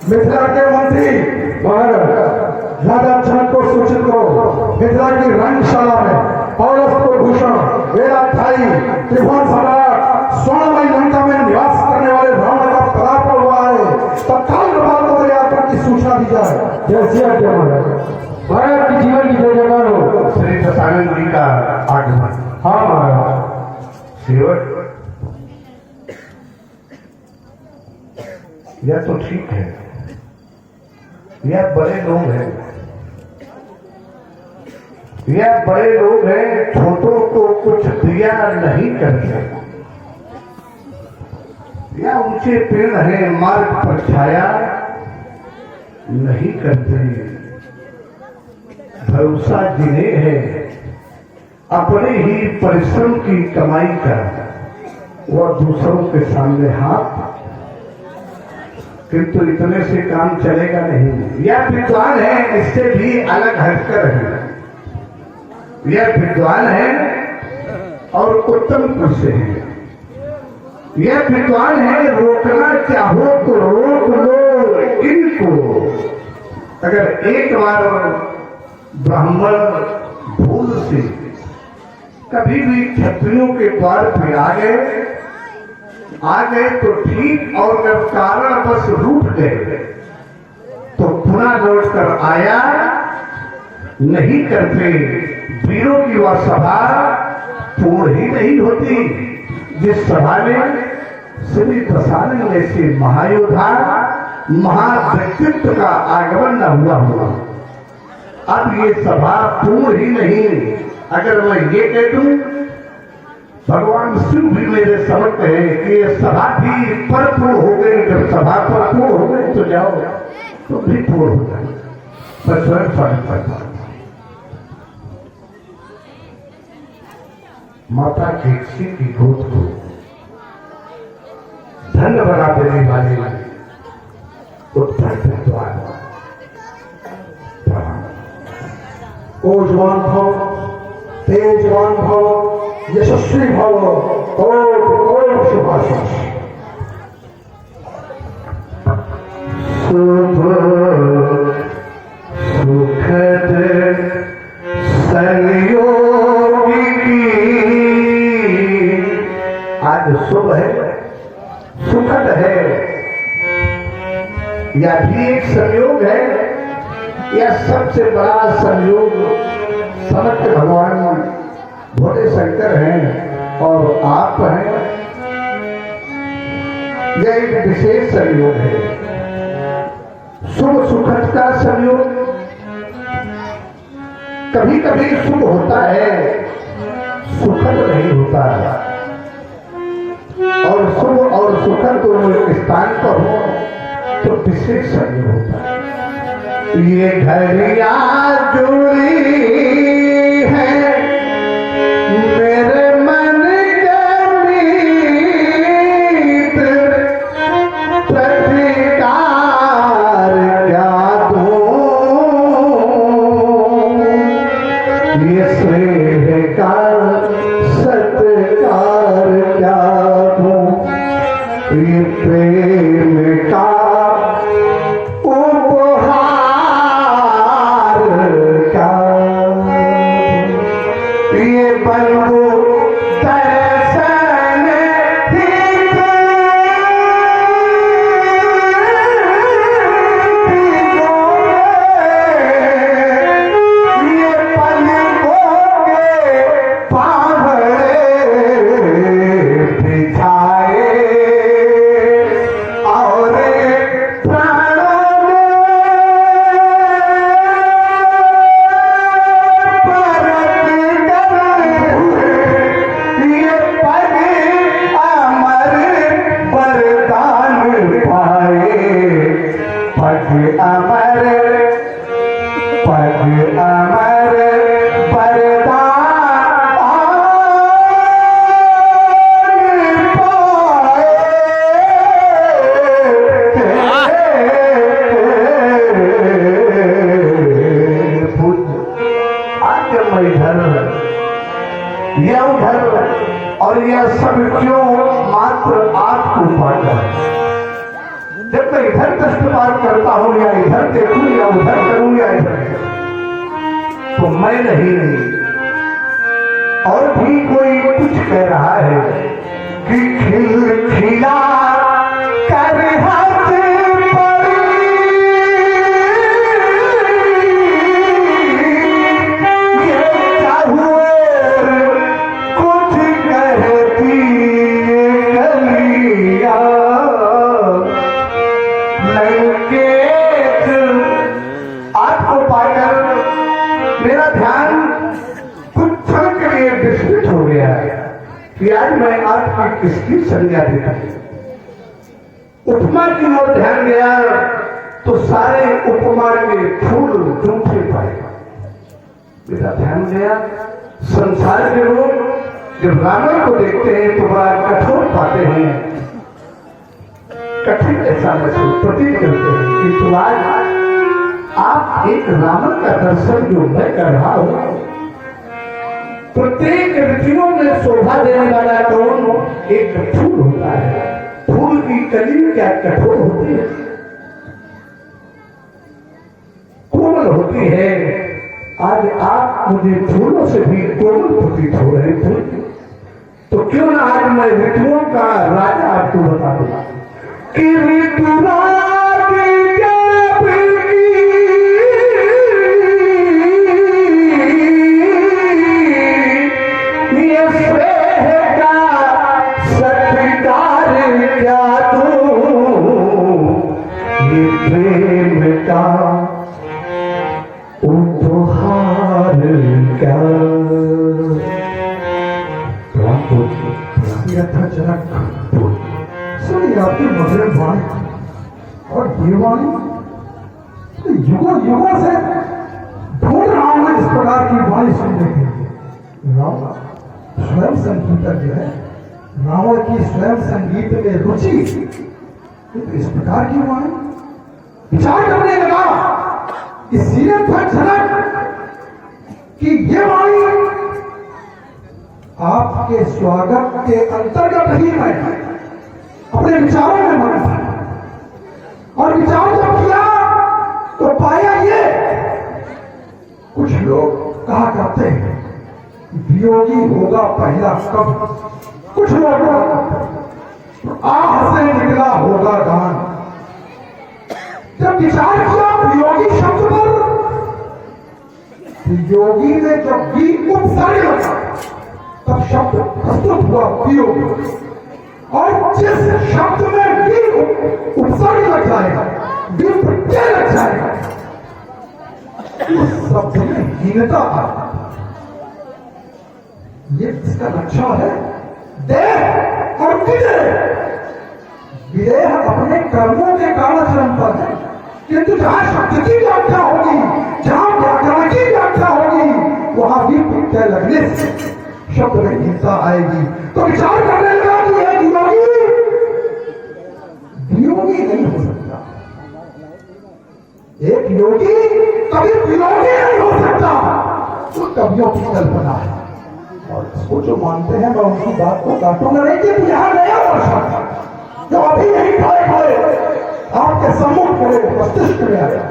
मिथिला के मंत्री राजा जनक को सूचित करो, मिथिला की रंगशाला में पौरस को भूषण वेदाध्यायी त्रिभुवन सम्राट स्वर्णमयी लंका में निवास करने वाले रावण का पराभव हुआ है। तत्काल प्रभाव को यात्रा की सूचना दी जाए। जैसी आज्ञा महाराज की जीवन की जय जयकार हो। श्री दशानंद जी का आगमन। हाँ महाराज। सेवक, यह तो ठीक है, यह बड़े लोग हैं, यह बड़े लोग हैं, छोटों को कुछ दिया नहीं करते। यह ऊंचे पेड़ हैं, मार्ग पर छाया नहीं करते। भरोसा जिन्हें है अपने ही परिश्रम की कमाई का, वह दूसरों के सामने हाथ, किंतु इतने से काम चलेगा नहीं। यह विद्वान है, इससे भी अलग हटकर है। यह विद्वान है और उत्तम कुल से है। यह विद्वान है, रोकना चाहो तो रोक लो इनको। अगर एक बार ब्राह्मण भूल से कभी भी क्षत्रियों के द्वार पर आ गए तो ठीक, और जब कारण बस रूठ गए तो पुनः लौट कर आया नहीं करते। वीरों की वह सभा पूर्ण ही नहीं होती जिस सभा में श्री दशानंद जैसे महायोद्धा महाव्यक्तित्व का आगमन न हुआ होगा। अब ये सभा पूर्ण ही नहीं। अगर मैं ये कह दूं, भगवान शिव भी मेरे समर्थ है कि ये सभा भी परिपूर्ण हो गई। जब सभा परिपूर्ण हो गई तो जाओ, तो भी पूर्ण हो जाए। मैं स्वयं स्वागत करता हूं। माता केकसी की गोद को धन्य बना देने वाले उत्तर विद्वान ओजवान भव, तेजवान भव, यशस्वी भव, कोट शुभाशीष। शुभ सुखद संयोग की, आज शुभ है, सुखद है, यह भी एक संयोग है। यह सबसे बड़ा संयोग समर्थ भगवान भोले शंकर हैं और आप हैं। यह एक विशेष संयोग है, शुभ सुखद का संयोग। कभी कभी शुभ होता है, सुखद नहीं होता है। और शुभ और सुखद दोनों एक स्थान पर हो तो विशेष संयोग होता है। ये घड़ियां जुड़ी है मेरे मन के मीत, प्रतिकार क्या दूं, ये स्नेह का सत्कार क्या दूं, ये प्रेम का और बात करता हूं या इधर देखूं या उधर करूं या इधर, तो मैं नहीं और भी कोई कुछ कह रहा है कि खिलखिला कर हंस पड़ी, ये क्या हुए कुछ कहती गलियां, लंकेश। आपको पाकर मेरा ध्यान कुछ क्षण के लिए विस्मित हो गया है कि आज मैं आपकी किसकी संज्ञा देता हूं। उपमा की ओर ध्यान गया तो सारे उपमा के फूल जूठे पाए। मेरा ध्यान गया संसार के लोग जब रावण को देखते हैं तो बड़ा कठोर पाते हैं, कठिन ऐसा महसूस प्रतीत करते हैं, किंतु आज आप एक रावण का दर्शन जो मैं कर रहा हूं, प्रत्येक ऋतुओं में शोभा देने वाला कौन? एक फूल होता है। फूल की कली क्या कठोर होती है, कोमल होती है। आज आप मुझे फूलों से भी कोमल प्रतीत हो रहे थे, तो क्यों ना आज मैं ऋतुओं का राजा आपको बता दूं कि आपकी मधुर वाणी और ये वाणी युगों युगों से ढूंढ रहा हूं इस प्रकार की वाणी सुनने के लिए। रावण स्वयं संगीतज्ञ है, रावण की स्वयं संगीत में रुचि, इस प्रकार की वाणी विचार करने लगा कि सीरत पर झलक कि ये वाणी आपके स्वागत के अंतर्गत ही मैं अपने विचारों में मगन था और विचार जब किया तो पाया ये कुछ लोग कहा करते हैं वियोगी होगा पहला कब, कुछ लोग आह से निकला होगा गान। जब विचार किया वियोगी शब्द पर, वियोगी ने जब भी उपसर्ग लगा तब शब्द प्रस्तुत हुआ वियोगी, और जिस शब्द में भी उपसर्ग लग जाएगा, भी प्रत्यय लग जाएगा, उस शब्द में हीनता आएगी। ये इसका लक्षण है देह और विदेह। विदेह अपने कर्मों के कारण चरण पर है, किंतु जहां शब्द की व्याख्या होगी, जहां व्याकरण की व्याख्या होगी, वहां भी प्रत्यय लगने से शब्द में हीनता आएगी। तो विचार करने लगा कि एक वियोगी नहीं हो सकता, एक योगी कभी वियोगी नहीं हो सकता। वो कवियों की कल्पना है और इसको जो मानते हैं मैं उनकी बात को काटूंगा नहीं कि यहां नया वर्षा जो अभी यही खड़े खड़े आपके सम्मुख मेरे मस्तिष्क में आया।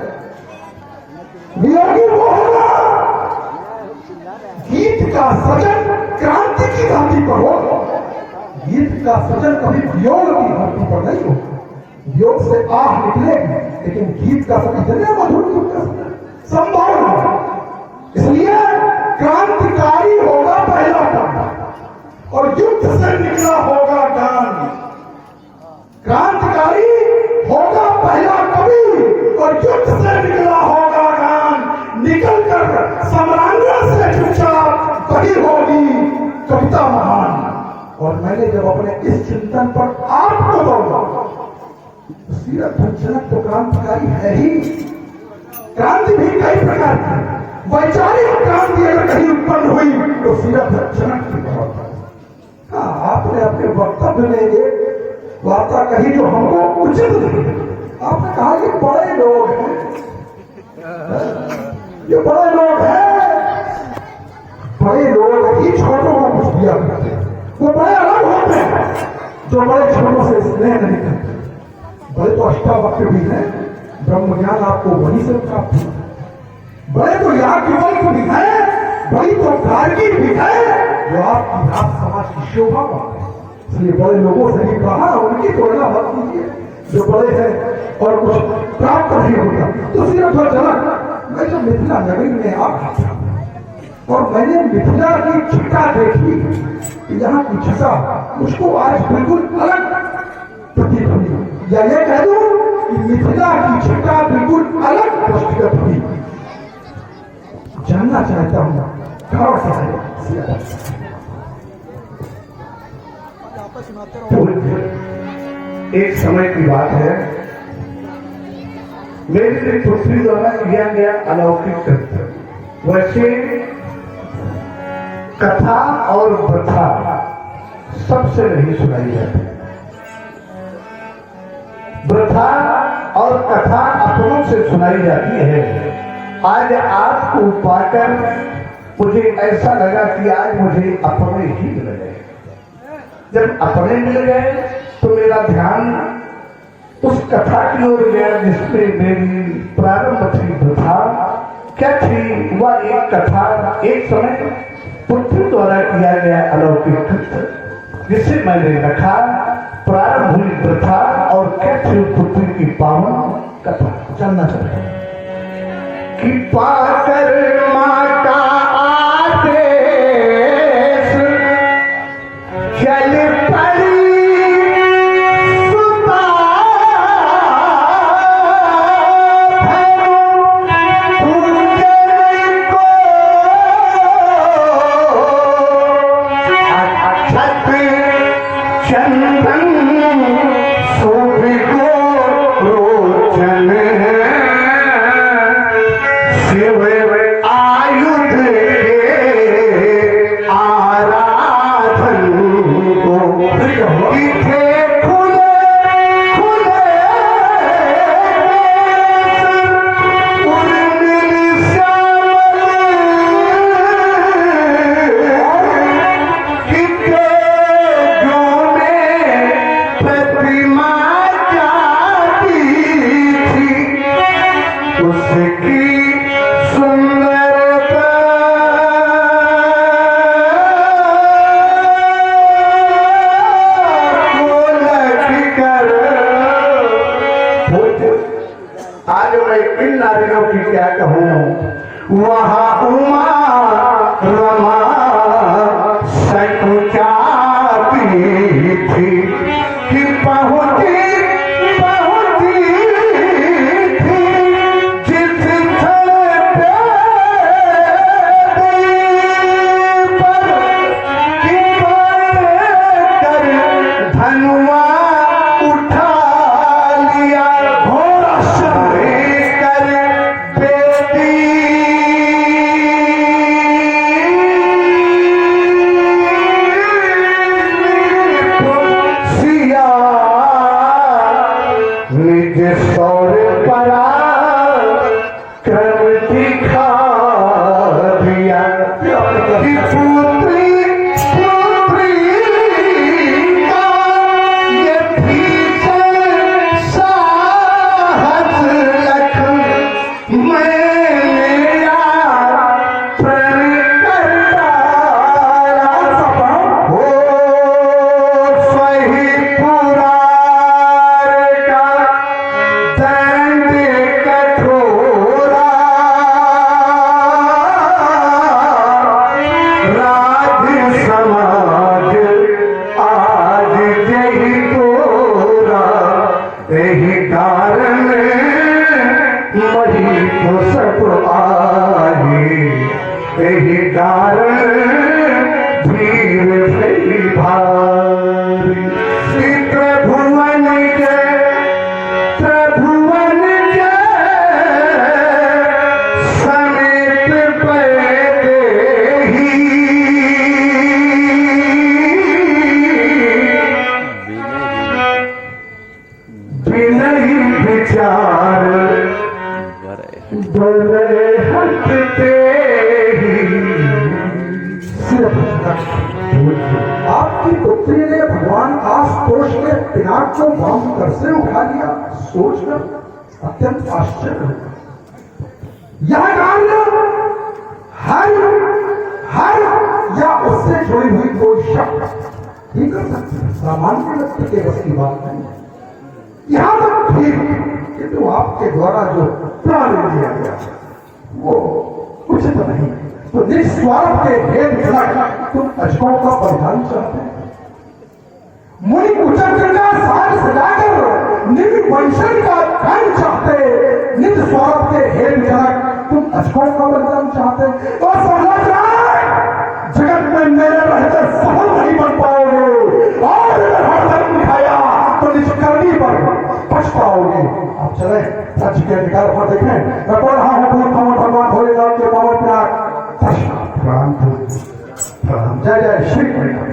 वियोगी वो होगा गीत का सृजन क्रांति की धरती पर हो, गीत का सृजन कभी वियोग की धरती पर नहीं हो। वियोग से आह निकलेगी, लेकिन गीत का सृजन मधुर संभव नहीं। इसलिए क्रांतिकारी होगा पहला काम और युद्ध से निकला होगा गान। क्रांतिकारी होगा पहला कवि और युद्ध से निकला होगा गान। निकलकर सम्रांगण से चुपचाप कही होगी कविता महान। और मैंने जब अपने इस चिंतन पर आपको दौड़ा, सीरत जनक तो क्रांतिकारी है ही। क्रांति भी कई प्रकार की, वैचारिक क्रांति अगर कहीं उत्पन्न हुई तो सीरत जनक की बहुत है। हाँ, आपने अपने वक्तव्य में एक वार्ता कही जो हमको उचित नहीं। आपने कहा ये बड़े लोग हैं, ये बड़े लोग हैं, बड़े लोग ही छोटों को कुछ दिया करते हैं। वो बड़े अलग होते हैं जो बड़े छोटों से स्नेह नहीं करते। बड़े तो अष्टावक्र भी हैं, ब्रह्म ज्ञान आपको वहीं से प्राप्त हुआ। बड़े तो यहाँ केवल भी है, बड़ी तो कारगिल भी है जो आपकी रात समाज की शोभा पाते हैं। इसलिए बड़े लोगों से ही कहा उनकी तुलना मत कीजिए, जो बड़े हैं और कुछ प्राप्त नहीं होता। तो सिर्फ और जनक मैं जब मिथिला नगरी में आ रहा था और मैंने मिथिला की छटा देखी, यहाँ की छटा मुझको आज बिल्कुल अलग प्रतीत हुई, या ये कह दूं कि मिथिला की छटा बिल्कुल अलग दृष्टिगत हुई। जानना चाहता हूं कौन सा है। एक समय की बात है, मेरे पुत्री द्वारा किया गया अलौकिक कृत्य। वैसे कथा और प्रथा सबसे नहीं सुनाई जाती, प्रथा और कथा अपनों से सुनाई जाती है। आज आपको पाकर मुझे ऐसा लगा कि आज मुझे अपने ही मिल गए। जब अपने मिल गए तो मेरा ध्यान उस कथा की ओर गया जिसमें मेरी प्रारंभ थी प्रथा। क्या थी वह? एक कथा, एक समय पुत्र द्वारा किया गया अलौकिक कृत्य जिसे मैंने रखा। प्रारंभ हुई प्रथा और क्या थी पुत्र की पावन कथा। जानना चाहता कि पाकर माँ का आदेश चल पड़ी सुता पूजन को अक्षत चंदन शोभि को रोचन शिव आयुध के आराधन को इथे खुले खुले उर्मिल श्यामल किते जो में प्रतिमा जाती थी उसकी आज मैं इन नारियों की क्या कहूं। वहां उमा रमा सकुचाती थी कि पहुंची थी जिस स्थल पे पर कि कर धनुआ उठा लिया घोड़ा कर बेटी सिया निज सौर परा क्रम दिखा दिया कि पुत्री का ये भीषण साहस लख मैंने प्रण करता हो सही पुरार का दंड कठोरा राज समाज आज जही तोरा यही कारण मही तो सब आई यही कारण धीर भई भारी त्रिभुवन जय त्रिभुवन जय समेत पैदेही बिनहि विचार बड़े हटते आपकी पुत्री ने भगवान आशुतोष के पिनाक को वाम कर से उठा लिया। सोचकर अत्यंत आश्चर्य होगा। यह कार्य हर या उससे जुड़ी हुई कोई शब्द ही कर सकते हैं, सामान्य व्यक्ति के बस की बात नहीं है। यहां तक ठीक किंतु आपके द्वारा जो प्राण दिया गया वो उचित नहीं। तो निस्वार्थ के भेद जनक तुम अजकों का परिधान चाहते हैं, मुनि कुचक्र का साज सजाकर निर्वंशन का धन चाहते, निज स्वार्थ के हेल जनक तुम अजकों का बलिदान चाहते। तो समझ जगत में मेरे रहते सफल नहीं बन पाओगे, और अगर हर धर्म दिखाया तो निज करनी पर पछताओगे। आप चले सच के अधिकार पर देखें। मैं पढ़ रहा हूं भगवान भोलेनाथ के पावन प्रणाम। प्रणाम। जय जय श्री कृष्ण।